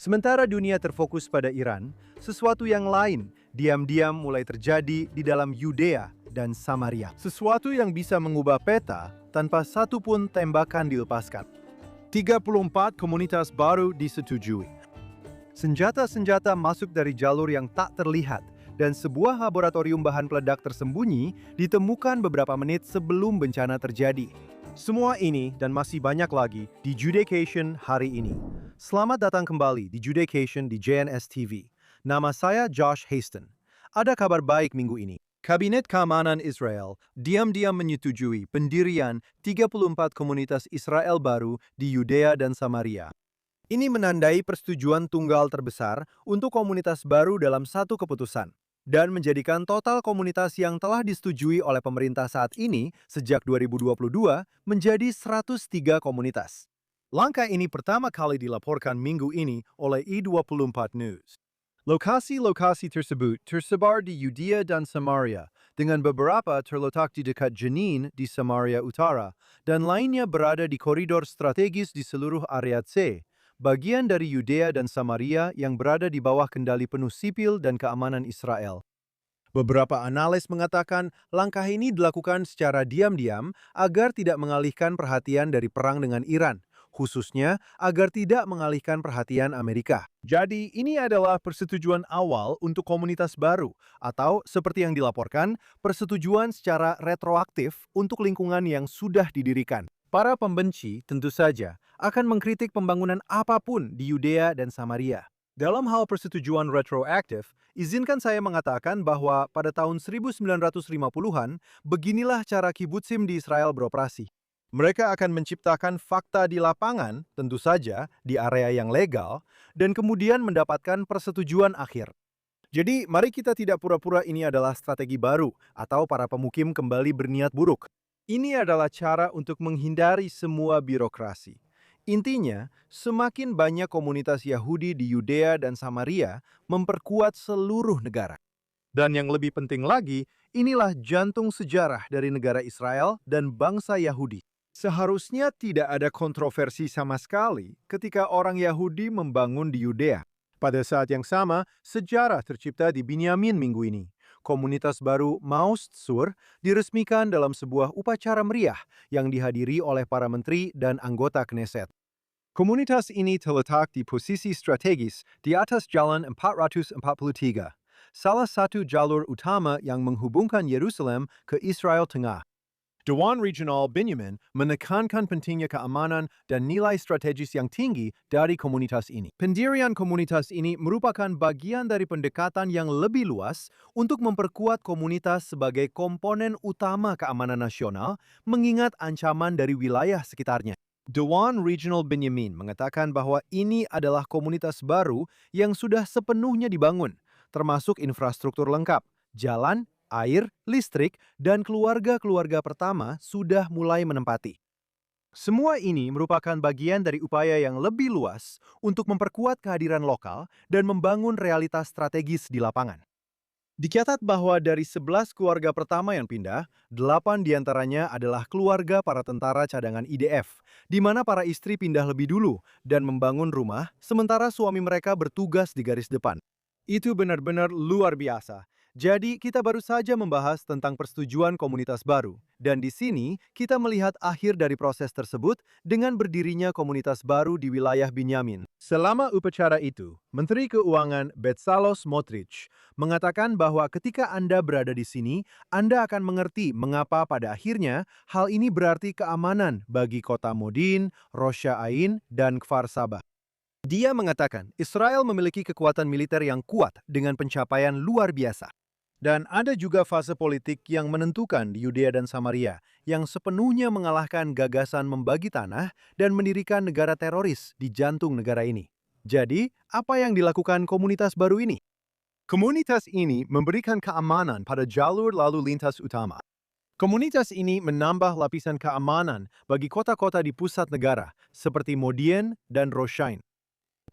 Sementara dunia terfokus pada Iran, sesuatu yang lain diam-diam mulai terjadi di dalam Yudea dan Samaria. Sesuatu yang bisa mengubah peta tanpa satu pun tembakan dilepaskan. 34 komunitas baru disetujui. Senjata-senjata masuk dari jalur yang tak terlihat dan sebuah laboratorium bahan peledak tersembunyi ditemukan beberapa menit sebelum bencana terjadi. Semua ini dan masih banyak lagi di Judecation hari ini. Selamat datang kembali di Judecation di JNS TV. Nama saya Josh Hasten. Ada kabar baik minggu ini. Kabinet Keamanan Israel diam-diam menyetujui pendirian 34 komunitas Israel baru di Yudea dan Samaria. Ini menandai persetujuan tunggal terbesar untuk komunitas baru dalam satu keputusan, dan menjadikan total komunitas yang telah disetujui oleh pemerintah saat ini sejak 2022 menjadi 103 komunitas. Langkah ini pertama kali dilaporkan minggu ini oleh I24 News. Lokasi-lokasi tersebut tersebar di Yudea dan Samaria, dengan beberapa terletak di dekat Jenin di Samaria Utara, dan lainnya berada di koridor strategis di seluruh area C, bagian dari Yudea dan Samaria yang berada di bawah kendali penuh sipil dan keamanan Israel. Beberapa analis mengatakan langkah ini dilakukan secara diam-diam agar tidak mengalihkan perhatian dari perang dengan Iran, khususnya agar tidak mengalihkan perhatian Amerika. Jadi, ini adalah persetujuan awal untuk komunitas baru, atau seperti yang dilaporkan, persetujuan secara retroaktif untuk lingkungan yang sudah didirikan. Para pembenci tentu saja akan mengkritik pembangunan apapun di Yudea dan Samaria. Dalam hal persetujuan retroaktif, izinkan saya mengatakan bahwa pada tahun 1950-an, beginilah cara kibbutzim di Israel beroperasi. Mereka akan menciptakan fakta di lapangan, tentu saja di area yang legal, dan kemudian mendapatkan persetujuan akhir. Jadi, mari kita tidak pura-pura ini adalah strategi baru atau para pemukim kembali berniat buruk. Ini adalah cara untuk menghindari semua birokrasi. Intinya, semakin banyak komunitas Yahudi di Yudea dan Samaria memperkuat seluruh negara. Dan yang lebih penting lagi, inilah jantung sejarah dari negara Israel dan bangsa Yahudi. Seharusnya tidak ada kontroversi sama sekali ketika orang Yahudi membangun di Yudea. Pada saat yang sama, sejarah tercipta di Binyamin minggu ini. Komunitas baru Maus Tzur diresmikan dalam sebuah upacara meriah yang dihadiri oleh para menteri dan anggota Knesset. Komunitas ini terletak di posisi strategis di atas Jalan 443, salah satu jalur utama yang menghubungkan Yerusalem ke Israel Tengah. Dewan Regional Binyamin menekankan pentingnya keamanan dan nilai strategis yang tinggi dari komunitas ini. Pendirian komunitas ini merupakan bagian dari pendekatan yang lebih luas untuk memperkuat komunitas sebagai komponen utama keamanan nasional, mengingat ancaman dari wilayah sekitarnya. Dewan Regional Binyamin mengatakan bahwa ini adalah komunitas baru yang sudah sepenuhnya dibangun, termasuk infrastruktur lengkap, jalan, air, listrik, dan keluarga-keluarga pertama sudah mulai menempati. Semua ini merupakan bagian dari upaya yang lebih luas untuk memperkuat kehadiran lokal dan membangun realitas strategis di lapangan. Dicatat bahwa dari 11 keluarga pertama yang pindah, 8 diantaranya adalah keluarga para tentara cadangan IDF, di mana para istri pindah lebih dulu dan membangun rumah, sementara suami mereka bertugas di garis depan. Itu benar-benar luar biasa. Jadi, kita baru saja membahas tentang persetujuan komunitas baru. Dan di sini, kita melihat akhir dari proses tersebut dengan berdirinya komunitas baru di wilayah Binyamin. Selama upacara itu, Menteri Keuangan Bezalel Smotrich mengatakan bahwa ketika Anda berada di sini, Anda akan mengerti mengapa pada akhirnya hal ini berarti keamanan bagi kota Modin, Rosh Ain, dan Kfar Saba. Dia mengatakan Israel memiliki kekuatan militer yang kuat dengan pencapaian luar biasa. Dan ada juga fase politik yang menentukan di Yudea dan Samaria, yang sepenuhnya mengalahkan gagasan membagi tanah dan mendirikan negara teroris di jantung negara ini. Jadi, apa yang dilakukan komunitas baru ini? Komunitas ini memberikan keamanan pada jalur lalu lintas utama. Komunitas ini menambah lapisan keamanan bagi kota-kota di pusat negara, seperti Modin dan Rosh Ain.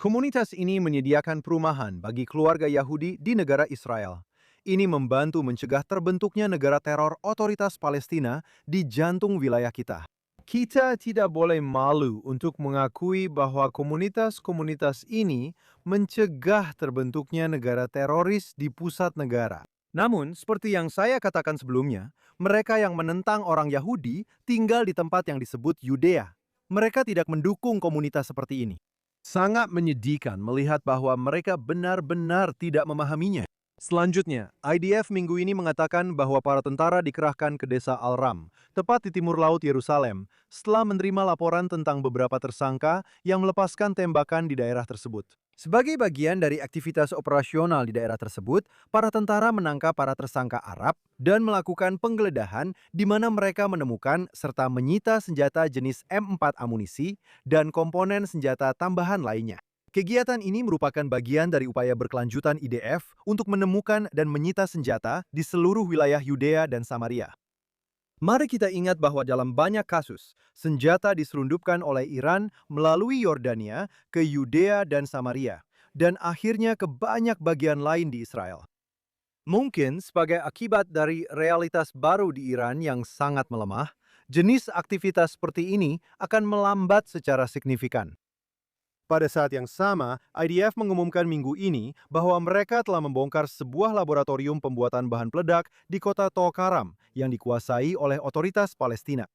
Komunitas ini menyediakan perumahan bagi keluarga Yahudi di negara Israel. Ini membantu mencegah terbentuknya negara teror otoritas Palestina di jantung wilayah kita. Kita tidak boleh malu untuk mengakui bahwa komunitas-komunitas ini mencegah terbentuknya negara teroris di pusat negara. Namun, seperti yang saya katakan sebelumnya, mereka yang menentang orang Yahudi tinggal di tempat yang disebut Yudea. Mereka tidak mendukung komunitas seperti ini. Sangat menyedihkan melihat bahwa mereka benar-benar tidak memahaminya. Selanjutnya, IDF minggu ini mengatakan bahwa para tentara dikerahkan ke desa Al-Ram, tepat di timur laut Yerusalem, setelah menerima laporan tentang beberapa tersangka yang melepaskan tembakan di daerah tersebut. Sebagai bagian dari aktivitas operasional di daerah tersebut, para tentara menangkap para tersangka Arab dan melakukan penggeledahan di mana mereka menemukan serta menyita senjata jenis M4 amunisi dan komponen senjata tambahan lainnya. Kegiatan ini merupakan bagian dari upaya berkelanjutan IDF untuk menemukan dan menyita senjata di seluruh wilayah Yudea dan Samaria. Mari kita ingat bahwa dalam banyak kasus, senjata diselundupkan oleh Iran melalui Yordania ke Yudea dan Samaria, dan akhirnya ke banyak bagian lain di Israel. Mungkin sebagai akibat dari realitas baru di Iran yang sangat melemah, jenis aktivitas seperti ini akan melambat secara signifikan. Pada saat yang sama, IDF mengumumkan minggu ini bahwa mereka telah membongkar sebuah laboratorium pembuatan bahan peledak di kota Tulkaram yang dikuasai oleh otoritas Palestina.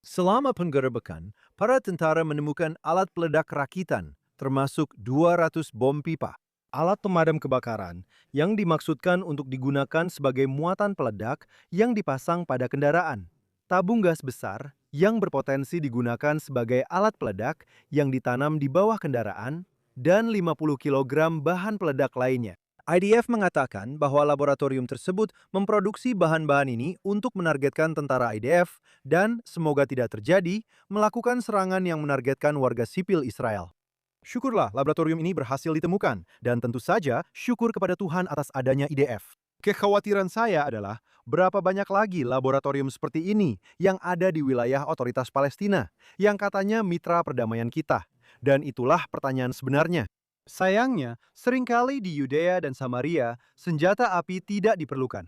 Selama penggerebekan, para tentara menemukan alat peledak rakitan, termasuk 200 bom pipa, alat pemadam kebakaran yang dimaksudkan untuk digunakan sebagai muatan peledak yang dipasang pada kendaraan, tabung gas besar yang berpotensi digunakan sebagai alat peledak yang ditanam di bawah kendaraan, dan 50 kg bahan peledak lainnya. IDF mengatakan bahwa laboratorium tersebut memproduksi bahan-bahan ini untuk menargetkan tentara IDF dan, semoga tidak terjadi, melakukan serangan yang menargetkan warga sipil Israel. Syukurlah laboratorium ini berhasil ditemukan, dan tentu saja syukur kepada Tuhan atas adanya IDF. Kekhawatiran saya adalah berapa banyak lagi laboratorium seperti ini yang ada di wilayah otoritas Palestina, yang katanya mitra perdamaian kita. Dan itulah pertanyaan sebenarnya. Sayangnya, seringkali di Yudea dan Samaria, senjata api tidak diperlukan.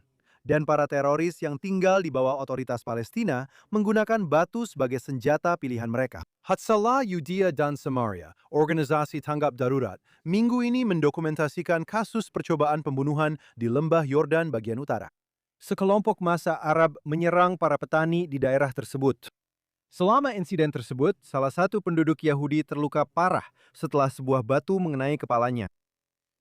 Dan para teroris yang tinggal di bawah otoritas Palestina menggunakan batu sebagai senjata pilihan mereka. Hatzalah Yudea dan Samaria, organisasi tanggap darurat, minggu ini mendokumentasikan kasus percobaan pembunuhan di lembah Yordan bagian utara. Sekelompok massa Arab menyerang para petani di daerah tersebut. Selama insiden tersebut, salah satu penduduk Yahudi terluka parah setelah sebuah batu mengenai kepalanya.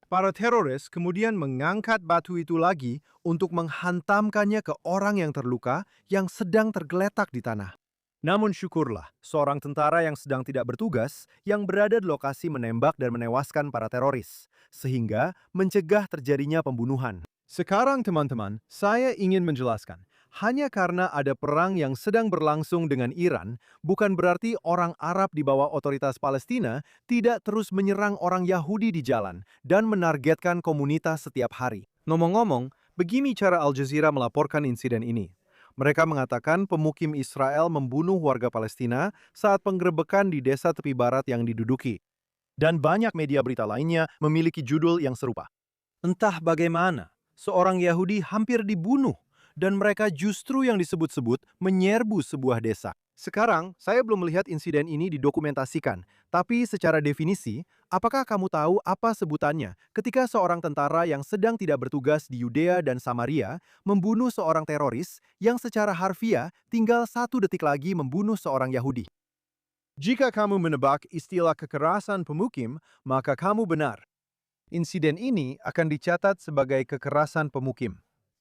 Para teroris kemudian mengangkat batu itu lagi untuk menghantamkannya ke orang yang terluka yang sedang tergeletak di tanah. Namun syukurlah, seorang tentara yang sedang tidak bertugas yang berada di lokasi menembak dan menewaskan para teroris, sehingga mencegah terjadinya pembunuhan. Sekarang teman-teman, saya ingin menjelaskan, hanya karena ada perang yang sedang berlangsung dengan Iran, bukan berarti orang Arab di bawah otoritas Palestina tidak terus menyerang orang Yahudi di jalan dan menargetkan komunitas setiap hari. Ngomong-ngomong, begini cara Al Jazeera melaporkan insiden ini. Mereka mengatakan pemukim Israel membunuh warga Palestina saat penggerebekan di desa tepi barat yang diduduki. Dan banyak media berita lainnya memiliki judul yang serupa. Entah bagaimana, seorang Yahudi hampir dibunuh dan mereka justru yang disebut-sebut menyerbu sebuah desa. Sekarang, saya belum melihat insiden ini didokumentasikan, tapi secara definisi, apakah kamu tahu apa sebutannya ketika seorang tentara yang sedang tidak bertugas di Yudea dan Samaria membunuh seorang teroris yang secara harfiah tinggal 1 detik lagi membunuh seorang Yahudi? Jika kamu menebak istilah kekerasan pemukim, maka kamu benar. Insiden ini akan dicatat sebagai kekerasan pemukim.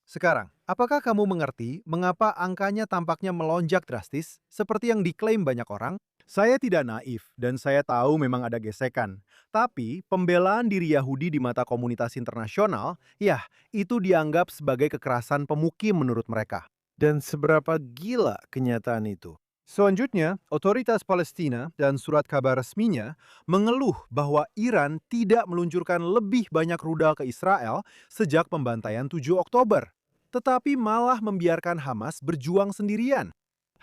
Sekarang, apakah kamu mengerti mengapa angkanya tampaknya melonjak drastis seperti yang diklaim banyak orang? Saya tidak naif dan saya tahu memang ada gesekan. Tapi, pembelaan diri Yahudi di mata komunitas internasional, ya, itu dianggap sebagai kekerasan pemukim menurut mereka. Dan seberapa gila kenyataan itu? Selanjutnya, otoritas Palestina dan surat kabar resminya mengeluh bahwa Iran tidak meluncurkan lebih banyak rudal ke Israel sejak pembantaian 7 Oktober, tetapi malah membiarkan Hamas berjuang sendirian.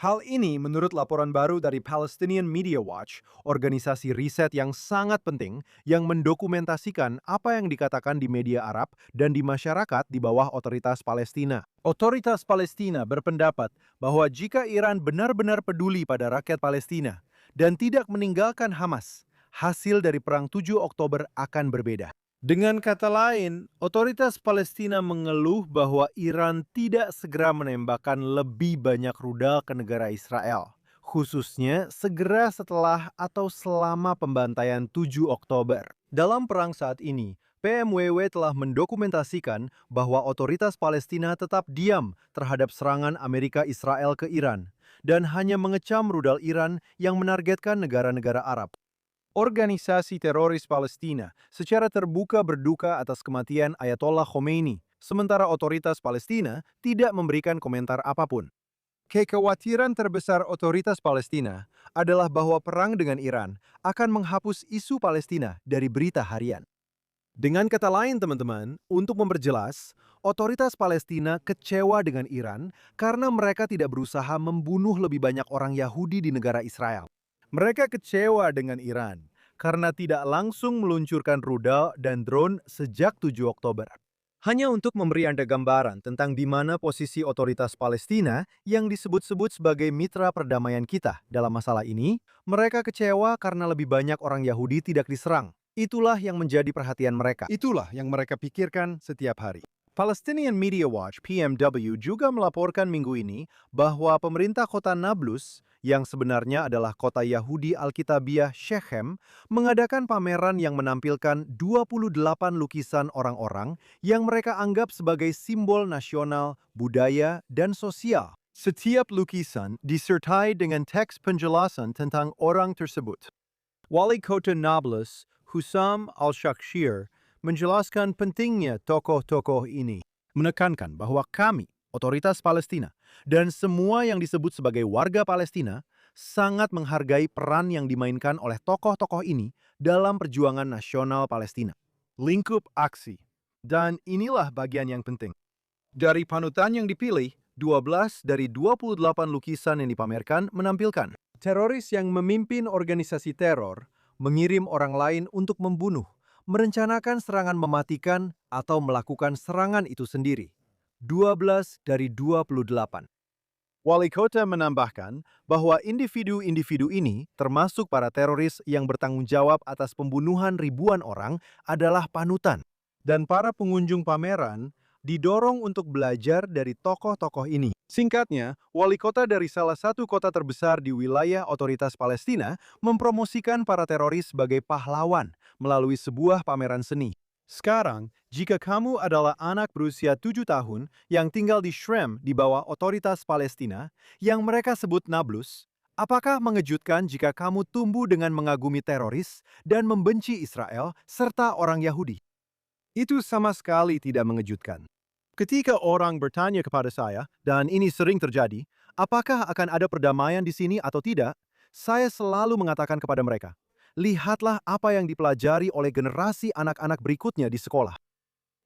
Hal ini menurut laporan baru dari Palestinian Media Watch, organisasi riset yang sangat penting yang mendokumentasikan apa yang dikatakan di media Arab dan di masyarakat di bawah otoritas Palestina. Otoritas Palestina berpendapat bahwa jika Iran benar-benar peduli pada rakyat Palestina dan tidak meninggalkan Hamas, hasil dari Perang 7 Oktober akan berbeda. Dengan kata lain, otoritas Palestina mengeluh bahwa Iran tidak segera menembakkan lebih banyak rudal ke negara Israel, khususnya segera setelah atau selama pembantaian 7 Oktober. Dalam perang saat ini, PMWW telah mendokumentasikan bahwa otoritas Palestina tetap diam terhadap serangan Amerika Israel ke Iran dan hanya mengecam rudal Iran yang menargetkan negara-negara Arab. Organisasi teroris Palestina secara terbuka berduka atas kematian Ayatollah Khomeini, sementara otoritas Palestina tidak memberikan komentar apapun. Kekhawatiran terbesar otoritas Palestina adalah bahwa perang dengan Iran akan menghapus isu Palestina dari berita harian. Dengan kata lain, teman-teman, untuk memperjelas, otoritas Palestina kecewa dengan Iran karena mereka tidak berusaha membunuh lebih banyak orang Yahudi di negara Israel. Mereka kecewa dengan Iran karena tidak langsung meluncurkan rudal dan drone sejak 7 Oktober. Hanya untuk memberi Anda gambaran tentang di mana posisi otoritas Palestina yang disebut-sebut sebagai mitra perdamaian kita dalam masalah ini, mereka kecewa karena lebih banyak orang Yahudi tidak diserang. Itulah yang menjadi perhatian mereka. Itulah yang mereka pikirkan setiap hari. Palestinian Media Watch (PMW) juga melaporkan minggu ini bahwa pemerintah kota Nablus, yang sebenarnya adalah kota Yahudi Alkitabiah Shechem, mengadakan pameran yang menampilkan 28 lukisan orang-orang yang mereka anggap sebagai simbol nasional, budaya, dan sosial. Setiap lukisan disertai dengan teks penjelasan tentang orang tersebut. Wali Kota Nablus, Hussam Al-Shakshir, menjelaskan pentingnya tokoh-tokoh ini, menekankan bahwa kami, otoritas Palestina, dan semua yang disebut sebagai warga Palestina sangat menghargai peran yang dimainkan oleh tokoh-tokoh ini dalam perjuangan nasional Palestina. Lingkup aksi. Dan inilah bagian yang penting. Dari panutan yang dipilih, 12 dari 28 lukisan yang dipamerkan menampilkan teroris yang memimpin organisasi teror, mengirim orang lain untuk membunuh, merencanakan serangan mematikan, atau melakukan serangan itu sendiri. 12 dari 28. Wali kota menambahkan bahwa individu-individu ini, termasuk para teroris yang bertanggung jawab atas pembunuhan ribuan orang, adalah panutan. Dan para pengunjung pameran didorong untuk belajar dari tokoh-tokoh ini. Singkatnya, wali kota dari salah satu kota terbesar di wilayah otoritas Palestina mempromosikan para teroris sebagai pahlawan melalui sebuah pameran seni. Sekarang, jika kamu adalah anak berusia 7 tahun yang tinggal di Shrem di bawah otoritas Palestina, yang mereka sebut Nablus, apakah mengejutkan jika kamu tumbuh dengan mengagumi teroris dan membenci Israel serta orang Yahudi? Itu sama sekali tidak mengejutkan. Ketika orang bertanya kepada saya, dan ini sering terjadi, apakah akan ada perdamaian di sini atau tidak, saya selalu mengatakan kepada mereka, lihatlah apa yang dipelajari oleh generasi anak-anak berikutnya di sekolah.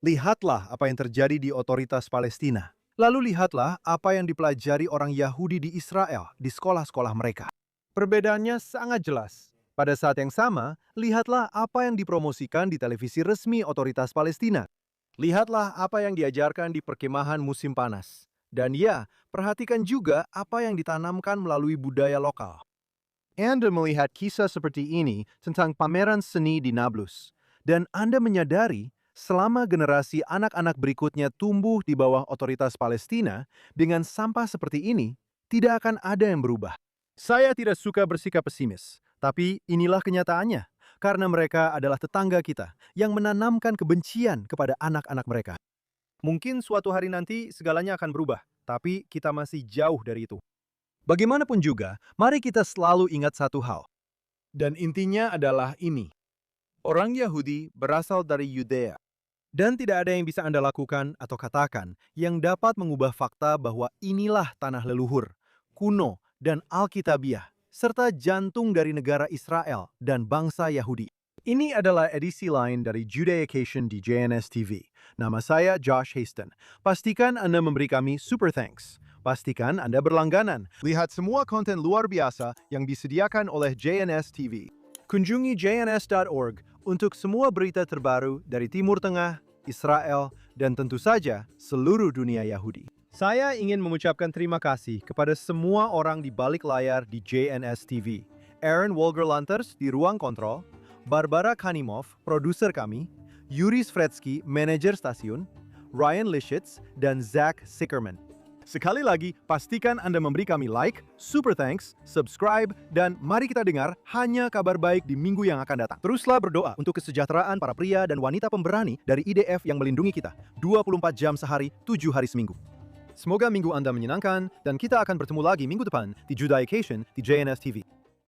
Lihatlah apa yang terjadi di otoritas Palestina. Lalu lihatlah apa yang dipelajari orang Yahudi di Israel di sekolah-sekolah mereka. Perbedaannya sangat jelas. Pada saat yang sama, lihatlah apa yang dipromosikan di televisi resmi otoritas Palestina. Lihatlah apa yang diajarkan di perkemahan musim panas. Dan ya, perhatikan juga apa yang ditanamkan melalui budaya lokal. Anda melihat kisah seperti ini tentang pameran seni di Nablus. Dan Anda menyadari, selama generasi anak-anak berikutnya tumbuh di bawah otoritas Palestina, dengan sampah seperti ini, tidak akan ada yang berubah. Saya tidak suka bersikap pesimis, tapi inilah kenyataannya. Karena mereka adalah tetangga kita yang menanamkan kebencian kepada anak-anak mereka. Mungkin suatu hari nanti segalanya akan berubah, tapi kita masih jauh dari itu. Bagaimanapun juga, mari kita selalu ingat satu hal. Dan intinya adalah ini. Orang Yahudi berasal dari Yudea. Dan tidak ada yang bisa Anda lakukan atau katakan yang dapat mengubah fakta bahwa inilah tanah leluhur, kuno, dan Alkitabiah, serta jantung dari negara Israel dan bangsa Yahudi. Ini adalah edisi lain dari Judaication di JNS TV. Nama saya Josh Haston. Pastikan Anda memberi kami super thanks. Pastikan Anda berlangganan. Lihat semua konten luar biasa yang disediakan oleh JNS TV. Kunjungi jns.org untuk semua berita terbaru dari Timur Tengah, Israel, dan tentu saja seluruh dunia Yahudi. Saya ingin mengucapkan terima kasih kepada semua orang di balik layar di JNS TV. Aaron Wolger-Lanters di ruang kontrol, Barbara Kanimov, produser kami, Yuri Svretsky, manajer stasiun, Ryan Lishitz, dan Zach Sickerman. Sekali lagi, pastikan Anda memberi kami like, super thanks, subscribe, dan mari kita dengar hanya kabar baik di minggu yang akan datang. Teruslah berdoa untuk kesejahteraan para pria dan wanita pemberani dari IDF yang melindungi kita 24 jam sehari, 7 hari seminggu. Semoga minggu Anda menyenangkan, dan kita akan bertemu lagi minggu depan di Judaication di JNS TV.